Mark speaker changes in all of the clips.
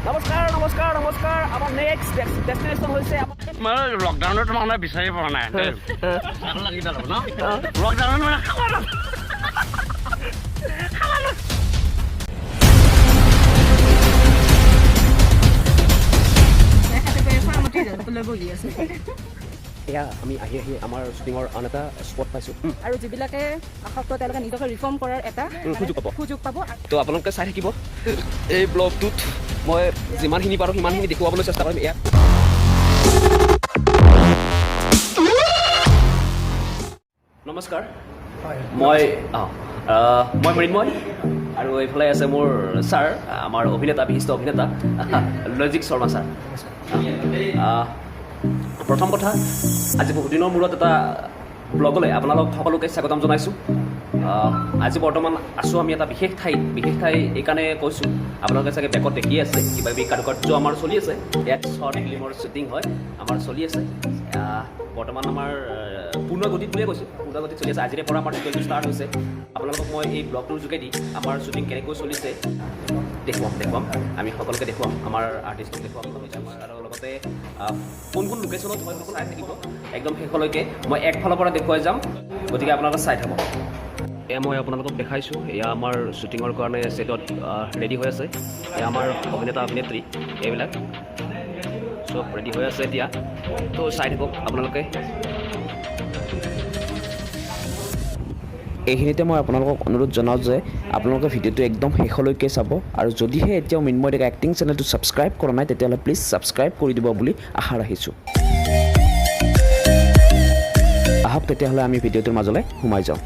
Speaker 1: নমস্কাৰ নমস্কাৰ নমস্কাৰ আমাৰ নেক্সট ডেষ্টিনেশ্যন হৈছে
Speaker 2: মই লকডাউনত মানে বিচাৰি পোৱা নাই লকডাউনত মানে
Speaker 1: এয়া আমি আহি আমাৰ শ্বুটিঙৰ আন এটা স্পট পাইছোঁ
Speaker 3: আৰু যিবিলাকে আসক্ত তেওঁলোকে নিজকে ৰিফৰ্ম কৰাৰ এটা সুযোগ পাব
Speaker 1: তো আপোনালোকে চাই থাকিব এই ব্লগটোত মই যিমানখিনি পাৰোঁ সিমানখিনি দেখুৱাবলৈ চেষ্টা কৰিম ইয়াত নমস্কাৰ মই মৃন্ময় আৰু এইফালে আছে মোৰ ছাৰ আমাৰ অভিনেতা বিশিষ্ট অভিনেতা লজিক শৰ্মা ছাৰ প্ৰথম কথা আজি বহুত দিনৰ মূৰত এটা ব্লগলৈ আপোনালোক সকলোকে স্বাগতম জনাইছোঁ আজি বৰ্তমান আছোঁ আমি এটা বিশেষ ঠাই এইকাৰণে কৈছোঁ আপোনালোকে চাগে বেকত দেখি আছে কিবা কিবি কাৰুকাৰ্য আমাৰ চলি আছে ইয়াত শ্বৰ্ট ফিল্মৰ শ্বুটিং হয় আমাৰ চলি আছে বৰ্তমান আমাৰ পূৰ্ণ গতিত বুলিয়ে কৈছোঁ পূৰ্ণ গতিত চলি আছে আজিৰে পৰা আমাৰ শ্বুটিংটো ষ্টাৰ্ট হৈছে আপোনালোকক মই এই ব্লগটোৰ যোগেদি আমাৰ শ্বুটিং কেনেকৈ চলিছে দেখুৱাম আমি সকলোকে দেখুৱাম আমাৰ আৰ্টিষ্টক দেখুৱাম আৰু লগতে কোন লোকেশ্যনত হয় চাই থাকিব একদম শেষলৈকে মই একফালৰ পৰা দেখুৱাই যাম গতিকে আপোনালোকে চাই থাকক এয়া মই আপোনালোকক দেখাইছোঁ এয়া আমাৰ শ্বুটিঙৰ কাৰণে ছেটত ৰেডি হৈ আছে এয়া আমাৰ অভিনেতা অভিনেত্ৰী এইবিলাক চব ৰেডি হৈ আছে এতিয়া তো চাই থাকক আপোনালোকে এইখিনিতে মই আপোনালোকক অনুৰোধ জনাওঁ যে আপোনালোকে ভিডিঅ'টো একদম শেষলৈকে চাব আৰু যদিহে এতিয়াও মৃন্ময় ডেকা এক্টিং চেনেলটো ছাবস্ক্ৰাইব কৰা নাই তেতিয়াহ'লে প্লিজ ছাবস্ক্ৰাইব কৰি দিব বুলি আশা ৰাখিছোঁ আহক তেতিয়াহ'লে আমি ভিডিঅ'টোৰ মাজলৈ সোমাই যাওঁ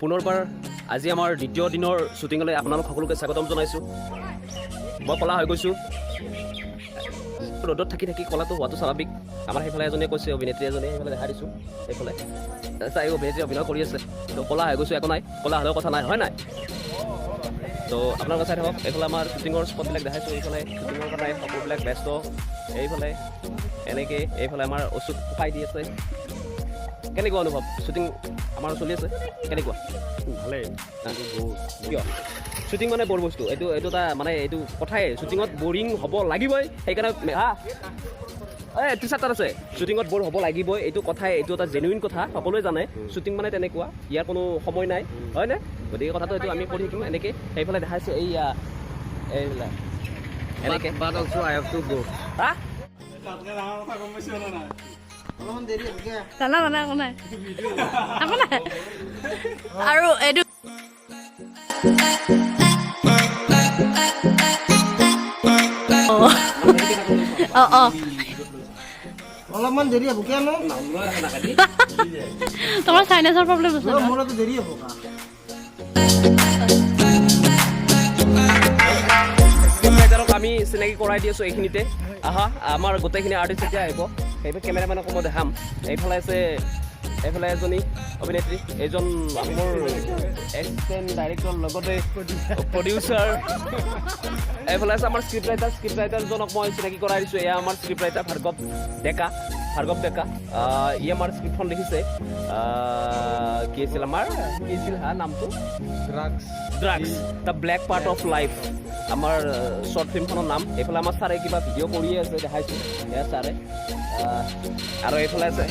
Speaker 1: পুনৰবাৰ আজি আমাৰ দ্বিতীয় দিনৰ শ্বুটিঙলৈ আপোনালোক সকলোকে স্বাগতম জনাইছোঁ মই কলা হৈ গৈছোঁ ৰ'দত থাকি কলাটো হোৱাটো স্বাভাৱিক আমাৰ সেইফালে এজনীয়ে কৈছে অভিনেত্ৰী এজনীয়ে সেইফালে দেখা দিছোঁ সেইফালে তাই অভিনেত্ৰী অভিনয় কৰি আছে তো কলা হৈ গৈছোঁ একো নাই কলা হ'লেও কথা নাই হয় নাই তো আপোনালোকে চাই থাকক এইফালে আমাৰ শ্বুটিঙৰ স্পটবিলাক দেখাইছোঁ এইফালে শ্বুটিঙৰ কাৰণে সকলোবিলাক ব্যস্ত এইফালে এনেকৈ এইফালে আমাৰ ওচৰত শুকাই দি আছে কেনেকুৱা অনুভৱ শ্বুটিং আমাৰ চলি আছে কেনেকুৱা
Speaker 2: ভালেই
Speaker 1: কিয় শ্বুটিং মানে বৰ বস্তু এইটো এটা মানে এইটো কথাই শ্বুটিঙত বৰিং হ'ব লাগিবই সেইকাৰণে টি চাৰ্ট আছে শ্বুটিঙত বৰ হ'ব লাগিবই এইটো কথাই এইটো এটা জেনুইন কথা সকলোৱে জানে শ্বুটিং মানে তেনেকুৱা ইয়াৰ কোনো সময় নাই হয়নে গতিকে কথাটো এইটো আমি কৰি থাকিম এনেকৈ সেইফালে দেখাইছোঁ এইবিলাক এনেকৈ
Speaker 3: আৰু এইটো
Speaker 4: অলপমান দেৰি হ'ব কিয়
Speaker 3: তোমাৰ চাইনাছৰ প্ৰব্লেম আছে
Speaker 4: মোৰতো দেৰি হ'ব
Speaker 1: আমি চিনাকি কৰাই দি আছোঁ এইখিনিতে আহা আমাৰ গোটেইখিনি আৰ্টিষ্ট এতিয়া আহিব সেইবোৰ কেমেৰামেনকো মই দেখাম এইফালে এজনী অভিনেত্ৰী এইজন মোৰ এছিষ্টেণ্ট ডাইৰেক্টৰ লগতে প্ৰডিউচাৰ এইফালে আছে আমাৰ স্ক্ৰিপ্ট ৰাইটাৰজনক মই চিনাকি কৰাই দিছোঁ এয়া আমাৰ স্ক্ৰিপ্ট ৰাইটাৰ ভাৰ্গৱ ডেকা ভাৰ্গৱ ডেকা ই আমাৰ স্ক্ৰিপ্টখন লিখিছে কি আছিল নামটো drugs the black part of life আমাৰ শ্বৰ্ট ফিল্মখনৰ নাম এইফালে আমাৰ ছাৰে কিবা ভিডিঅ' কৰিয়ে আছে দেখাইছোঁ এয়া ছাৰে আৰু এইফালে আছে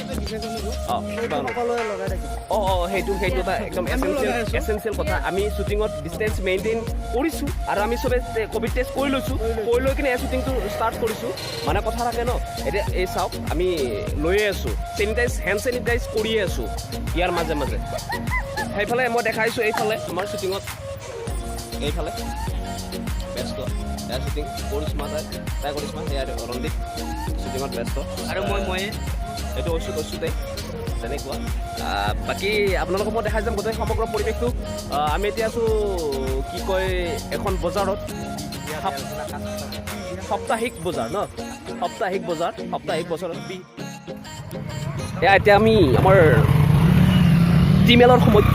Speaker 1: সেইটো এটা একদম এচেঞ্চিয়েল কথা আমি শ্বুটিঙত ডিষ্টেঞ্চ মেইনটেইন কৰিছোঁ আৰু আমি চবে ক'ভিড টেষ্ট কৰি লৈছোঁ কৰি লৈ কিনে এই শ্বুটিংটো ষ্টাৰ্ট কৰিছোঁ মানে কথা থাকে ন এতিয়া এই চাওক আমি লৈয়ে আছোঁ হেণ্ড চেনিটাইজ কৰিয়ে আছোঁ ইয়াৰ মাজে মাজে সেইফালে মই দেখাইছোঁ এইফালে আমাৰ শ্বুটিঙত এইফালে ব্যস্ত এয়া শ্বুটিং কৰিশ্মা তাই কৰিশ্মা সেয়া ৰঞ্জিত শ্বুটিঙত ব্যস্ত আৰু মই এইটো কৈছোঁতে তেনেকুৱা বাকী আপোনালোকক মই দেখাই যাম গোটেই সমগ্ৰ পৰিৱেশটো আমি এতিয়া আছোঁ কি কয় এখন বজাৰত সাপ্তাহিক বজাৰত এয়া এতিয়া আমি আমাৰ টিমেলৰ সময়ত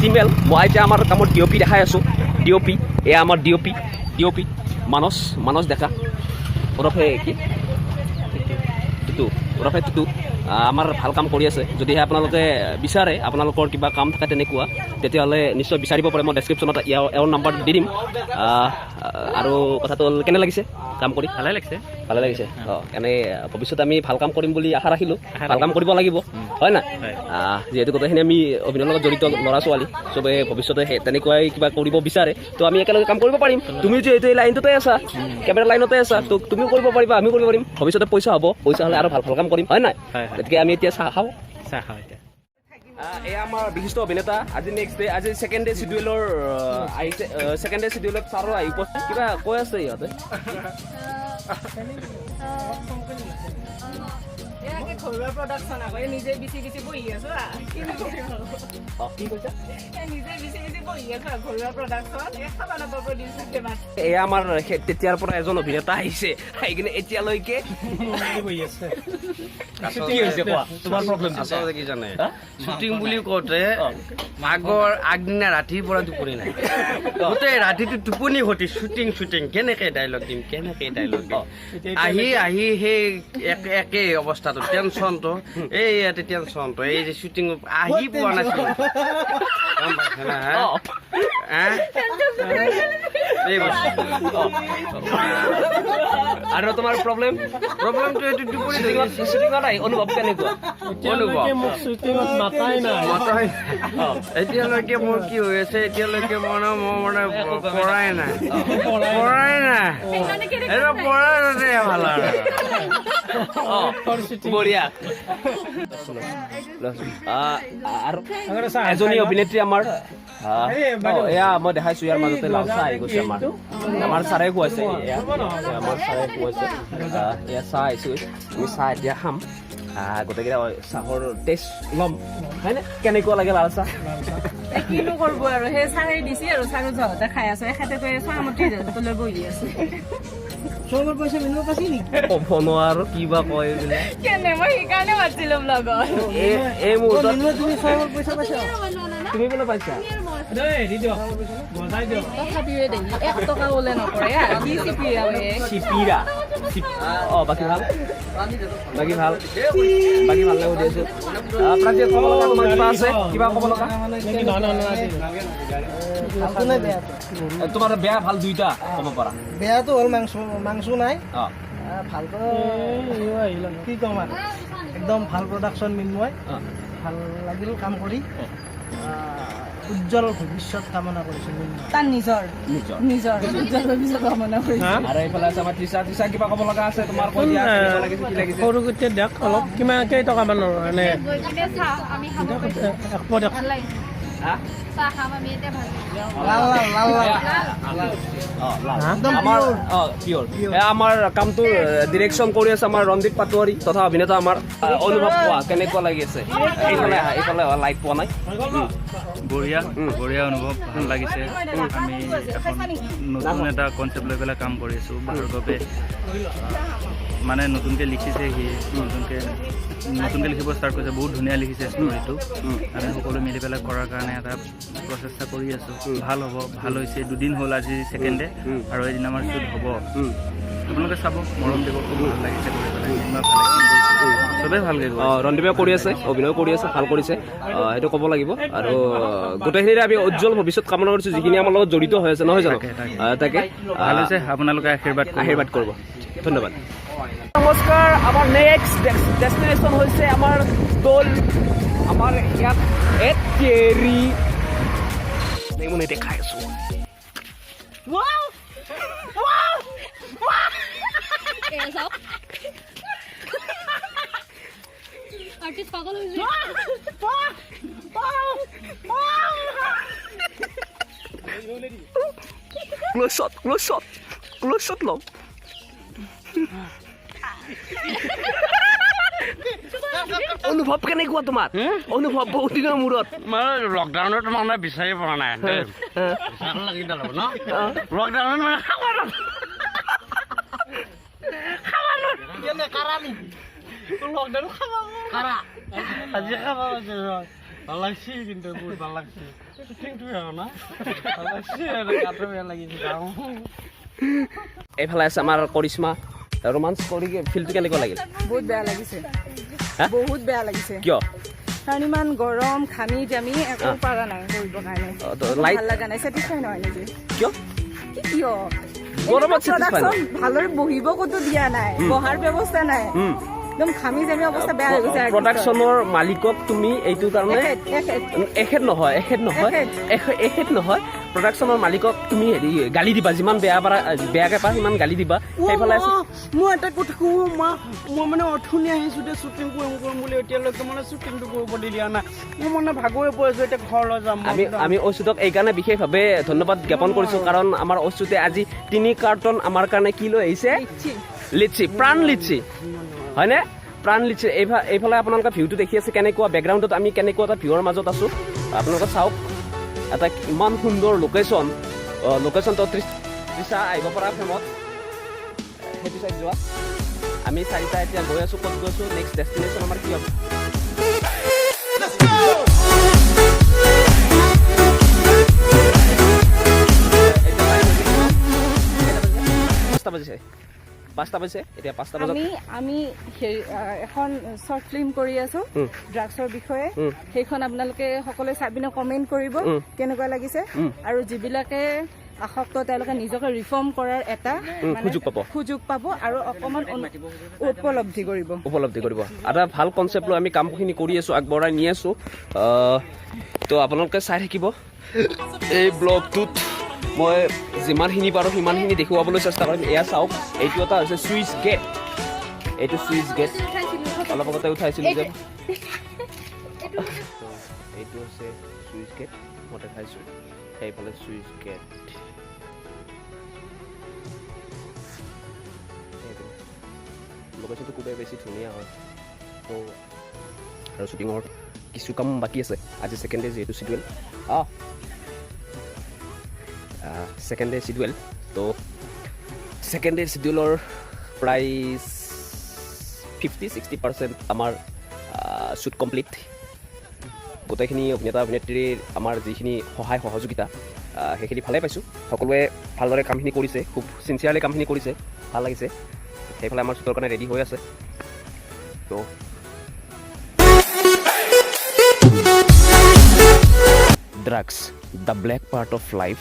Speaker 1: টিমেল মই এতিয়া আমাৰ কামত ডিঅ'পি দেখাই আছোঁ ডিঅ'পি এয়া আমাৰ ডিঅ'পি মানস ডেকা ওৰফে কি টুটু আমাৰ ভাল কাম কৰি আছে যদিহে আপোনালোকে বিচাৰে আপোনালোকৰ কিবা কাম থাকে তেনেকুৱা তেতিয়াহ'লে নিশ্চয় বিচাৰিব পাৰে মই ডেছক্ৰিপশ্যনত এওঁৰ নাম্বাৰ দি দিম আৰু কথাটো হ'ল কেনে লাগিছে কাম কৰি ভালে লাগিছে এনে ভৱিষ্যতে আমি ভাল কাম কৰিম বুলি আশা ৰাখিলোঁ ভাল কাম কৰিব লাগিব হয় না যিহেতু গোটেইখিনি আমি অভিনয়ৰ লগত জড়িত ল'ৰা ছোৱালী চবে ভৱিষ্যতে তেনেকুৱাই কিবা কৰিব বিচাৰে তো আমি একেলগে কাম কৰিব পাৰিম তুমি যিহেতু এই লাইনটোতে আছা কেমেৰা লাইনতে আছা তো তুমিও কৰিব পাৰিবা আমিও কৰিব পাৰিম ভৱিষ্যতে পইচা হ'লে আৰু ভাল কাম কৰিম হয় নাই গতিকে আমি এতিয়া চাহ খাওঁ এতিয়া এয়া আমাৰ বিশিষ্ট অভিনেতা আজি নেক্সট ডে আজি ছেকেণ্ড ডে চিডিউলৰ আহিছে ছেকেণ্ড ডে চিডিউলত ছাৰো আহি উপস্থিত কিবা কৈ আছে ইহঁতে
Speaker 3: ঘৰুৱা প্ৰডাকশ্যন আকৌ নিজে বিচি বহি আছো কি কৈছা নিজে বিচি বহি আছো ঘৰুৱা প্ৰডাকশ্যন
Speaker 1: এয়া আমাৰ তেতিয়াৰ পৰা এজন অভিনেতা আহিছে আহি কিনে এতিয়ালৈকে
Speaker 2: আচলতে কি জানে শ্বুটিং বুলি কওঁতে মাঘৰ আগদিনা ৰাতিৰ পৰা টোপনি নাই গোটেই ৰাতিটো টোপনি ঘটি শ্বুটিং কেনেকে ডাইলগ দিম আহি সেই একেই অৱস্থাটো টেনশ্যনটো এই ইয়াতে টেনশ্যনটো এই যে শ্বুটিং আহি পোৱা নাছিল গম পাইছে না
Speaker 1: আৰু তোমাৰ প্ৰব্লেমটো এইটো টোপনি অনুভৱ কেনেকুৱা
Speaker 2: এতিয়ালৈকে মোৰ কি হৈ আছে এতিয়ালৈকে মই পঢ়াই নাই এইটো পঢ়াই ভাল
Speaker 1: বঢ়িয়া আৰু এজনী অভিনেত্ৰী আমাৰ এয়া মই দেখাইছোঁ ইয়াৰ মাজতে লাল চাহ আহি গৈছে আমাৰ ছাৰে খুৱাইছে এয়া চাহ আহিছোঁ আমি চাহ এতিয়া খাম গোটেইকেইটা চাহৰ টেষ্ট ল'ম হয়নে কেনেকুৱা লাগে লাল চাহ
Speaker 3: কিনো কৰিব আৰু সেই চাহে দিছে আৰু চাহ জহতে খাই আছো এখেতে চাহমতি লৈ বহি আছো
Speaker 4: পইচা মিলিব পাইছি নেকি
Speaker 1: ফোনো আৰু কিবা কয় বোলে
Speaker 3: কেনে মই সেইকাৰণে মাতিলো লগত
Speaker 1: এই মুহূৰ্তত
Speaker 4: তুমি পইচা পাইছা
Speaker 1: তুমি বোলে পাইছা
Speaker 3: তথাপিও দেই 1 টকা ওলে নপৰে কি চিপিৰা
Speaker 1: বাকী ভাল লাগি সুধি আছো কিবা ক'ব লগা তোমাৰ বেয়া ভাল দুইটা ক'ব পাৰা
Speaker 4: বেয়াটো হ'ল মাংস নাই ভালতো কি ক'ম আৰু একদম ভাল প্ৰডাকশ্যন মিন্ময় ভাল লাগিল কাম কৰি উজ্জ্বল ভৱিষ্যত কামনা কৰিছোঁ
Speaker 3: তাৰ নিজৰ উজ্জ্বল ভৱিষ্যত কামনা কৰিছোঁ
Speaker 1: আৰু এইফালে আছে আমাৰ ত্ৰিশা কিবা ক'ব লগা আছে তোমাৰ কৈ দিয়া কি লাগিছে
Speaker 5: সৰু কেতিয়া দিয়ক অলপ কিমান কেইটকামানৰ এনে
Speaker 1: আমাৰ কামটোৰ ডিৰেকশ্যন কৰি আছে আমাৰ ৰঞ্জিত পাটোৱাৰী তথা অভিনেতা আমাৰ অনুভৱ পোৱা কেনেকুৱা লাগি আছে এইফালে লাইট পোৱা নাই
Speaker 6: বঢ়িয়া অনুভৱ ভাল লাগিছে আমি এখন নতুন এটা কনচেপ্ট লৈ পেলাই কাম কৰি আছোঁ ভাৰ্গৱে মানে নতুনকৈ লিখিছে সি নতুনকৈ লিখিব ষ্টাৰ্ট কৰিছে বহুত ধুনীয়া লিখিছে ষ্টৰিটো আমি সকলো মিলি পেলাই কৰাৰ কাৰণে এটা প্ৰচেষ্টা কৰি আছোঁ ভাল হ'ব ভাল হৈছে 2 দিন হ'ল আজি ছেকেণ্ড ডে আৰু এদিন আমাৰ শ্বুট হ'ব আপোনালোকে চাব মৰম দিব খুব ভাল লাগিছে কৰি পেলাই ইমান ভাল লাগিছে চবেই ভালকৈ
Speaker 1: ৰন্দীপে কৰি আছে অভিনয় কৰি আছে ভাল কৰিছে সেইটো ক'ব লাগিব আৰু গোটেইখিনিৰে আমি উজ্জ্বল ভৱিষ্যত কামনা কৰিছোঁ যিখিনি আমাৰ লগত জড়িত হৈ আছে নহয় জানো তাকে
Speaker 6: ভাল হৈছে আপোনালোকে
Speaker 1: আশীৰ্বাদ কৰিব ধন্যবাদ নমস্কাৰ আমাৰ নেক্সট ডেষ্টিনেশ্যন হৈছে আমাৰ দৌল আমাৰ ইয়াত একেৰি মই দেখাই আছোঁ
Speaker 7: आर्टिस्ट पागल हो
Speaker 1: ক্লোজ শ্বট লওঁ অনুভৱ কেনেকুৱা তোমাৰ অনুভৱ বহুত দিনৰ মূৰত
Speaker 2: মই লকডাউনত মানে বিচাৰি পোৱা নাই লাগি ন লকডাউনত মানে আজি খাবা ভাল লাগছে কিন্তু বহুত ভাল লাগছে শ্বুটিংটো না ভাল লাগছে গাটো বেয়া লাগিছে
Speaker 1: এইফালে আছে আমাৰ কৰিশ্মা ৰোমাঞ্চ কৰি ফিল্ডটো কেনেকুৱা লাগিল
Speaker 3: বহুত বেয়া লাগিছে বহুত বেয়া লাগিছে
Speaker 1: কিয়
Speaker 3: কাৰণ ইমান গৰম ঘামি জামি একো পাৰা নাই কৰিব কাৰণে
Speaker 1: লাইট
Speaker 3: ভাল লগা নাই চেটিছফাই নহয় নিজে
Speaker 1: কিয়
Speaker 3: কিয়
Speaker 1: গৰমত satisfy নহয়?
Speaker 3: ভালদৰে বহিব ক'তো দিয়া নাই বহাৰ ব্যৱস্থা নাই একদম ঘামি জামি অৱস্থা বেয়া হৈ গৈছে
Speaker 1: প্ৰডাকশ্যনৰ মালিকক তুমি এইটো কাৰণে এখেত নহয় প্ৰডাকশ্যনৰ মালিকক তুমি হেৰি গালি দিবা যিমান বেয়াকৈ পা সিমান গালি দিবা সেইফালে
Speaker 2: মই এটা কথা কওঁ মই মানে অথনি আহিছোঁ দে শ্বুটিং কৰিম বুলি এতিয়ালৈকে মানে শ্বুটিংটো কৰিব দিয়া নাই মই মানে ভাগৰি পৰিছোঁ এতিয়া ঘৰলৈ যাম
Speaker 1: আমি অচ্যুতক এইকাৰণে বিশেষভাৱে ধন্যবাদ জ্ঞাপন কৰিছোঁ কাৰণ আমাৰ অচ্যুতে আজি 3 কাৰ্টন আমাৰ কাৰণে কি লৈ আহিছে লিচি প্ৰাণ লিচি হয়নে প্ৰাণ লিচি এইফালে আপোনালোকে ভিউটো দেখি আছে কেনেকুৱা বেকগ্ৰাউণ্ডত আমি কেনেকুৱা এটা ভিউৰ মাজত আছোঁ আপোনালোকে চাওক এটা ইমান সুন্দৰ লোকেশ্যনটো তৃষা আহিব পৰা ফেমত সেইটো চাইড যোৱা আমি 4টা এতিয়া গৈ আছোঁ ক'ত গৈছোঁ নেক্সট ডেষ্টিনেশ্যন আমাৰ কি হ'ব পাঁচটা বাজিছে এতিয়া 5টা বজাত
Speaker 3: আমি এখন শ্বৰ্ট ফিল্ম কৰি আছো ড্ৰাগছৰ বিষয়ে সেইখন আপোনালোকে সকলোৱে চাই পিনে কমেণ্ট কৰিব কেনেকুৱা লাগিছে আৰু যিবিলাকে আসক্ত তেওঁলোকে নিজকে ৰিফৰ্ম কৰাৰ এটা সুযোগ পাব আৰু অকণমান উপলব্ধি কৰিব এটা ভাল কনচেপ্ট লৈ আমি কামখিনি কৰি আছোঁ আগবঢ়াই নি আছোঁ তো আপোনালোকে চাই থাকিব এই ব্লগটোত মই যিমানখিনি পাৰোঁ সিমানখিনি দেখুৱাবলৈ চেষ্টা কৰিম এয়া চাওক এইটো এটা হৈছে চুইচ গেট এইটো চুইচ গেট অলপ আগতে উঠাইছিলোঁ যে এইটো হৈছে চুইচ গেট মই দেখাইছোঁ সেইফালে চুইচ গেট লোকেশ্যনটো খুবেই বেছি ধুনীয়া হয় তো আৰু শ্বুটিঙৰ কিছু কাম বাকী আছে আজি ছেকেণ্ড ডে যিহেতু চিডুৱেল ছেকেণ্ড ডে চিডুৱেল তো ছেকেণ্ড ডে চিডুৱেলৰ প্ৰায় 50-60% আমাৰ শ্বুট কমপ্লিট গোটেইখিনি অভিনেতা অভিনেত্ৰীৰ আমাৰ যিখিনি সহায় সহযোগিতা সেইখিনি ভালেই পাইছোঁ সকলোৱে ভালদৰে কামখিনি কৰিছে খুব চিনচিয়াৰলি কামখিনি কৰিছে ভাল লাগিছে সেইফালে আমাৰ শ্বুটৰ কাৰণে ৰেডি হৈ আছে তো drugs the black part of life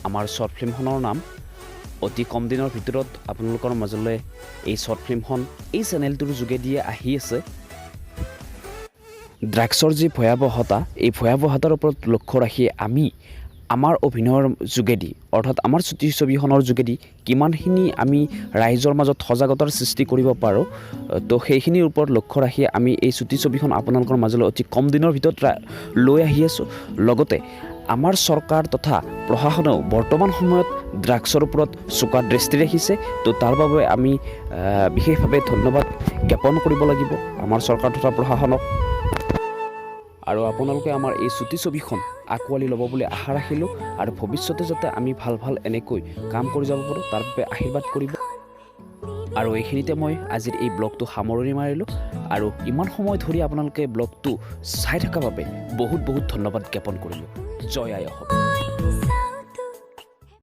Speaker 3: আমাৰ শ্বৰ্ট ফিল্মখনৰ নাম অতি কম দিনৰ ভিতৰত আপোনালোকৰ মাজলৈ এই শ্বৰ্ট ফিল্মখন এই চেনেলটোৰ যোগেদিয়ে আহি আছে ড্ৰাগছৰ যি ভয়াৱহতা এই ভয়াৱহতাৰ ওপৰত লক্ষ্য ৰাখি আমি আমাৰ অভিনয়ৰ যোগেদি অৰ্থাৎ আমাৰ ছবিখনৰ যোগেদি কিমানখিনি আমি ৰাইজৰ মাজত সজাগতাৰ সৃষ্টি কৰিব পাৰোঁ তো সেইখিনিৰ ওপৰত লক্ষ্য ৰাখি আমি এই ছবিখন আপোনালোকৰ মাজলৈ অতি কম দিনৰ ভিতৰত লৈ আহি আছোঁ লগতে আমাৰ চৰকাৰ তথা প্ৰশাসনেও বৰ্তমান সময়ত ড্ৰাগছৰ ওপৰত চোকা দৃষ্টি ৰাখিছে তো তাৰ বাবে আমি বিশেষভাৱে ধন্যবাদ জ্ঞাপন কৰিব লাগিব আমাৰ চৰকাৰ তথা প্ৰশাসনক আৰু আপোনালোকে আমাৰ এই ছবিখন আঁকোৱালি ল'ব বুলি আশা ৰাখিলোঁ আৰু ভৱিষ্যতে যাতে আমি ভাল এনেকৈ কাম কৰি যাব পাৰোঁ তাৰ বাবে আশীৰ্বাদ কৰিব আৰু এইখিনিতে মই আজিৰ এই ব্লগটো সামৰণি মাৰিলোঁ আৰু ইমান সময় ধৰি আপোনালোকে ব্লগটো চাই থকাৰ বাবে বহুত বহুত ধন্যবাদ জ্ঞাপন কৰিলোঁ। জয় আই অসম।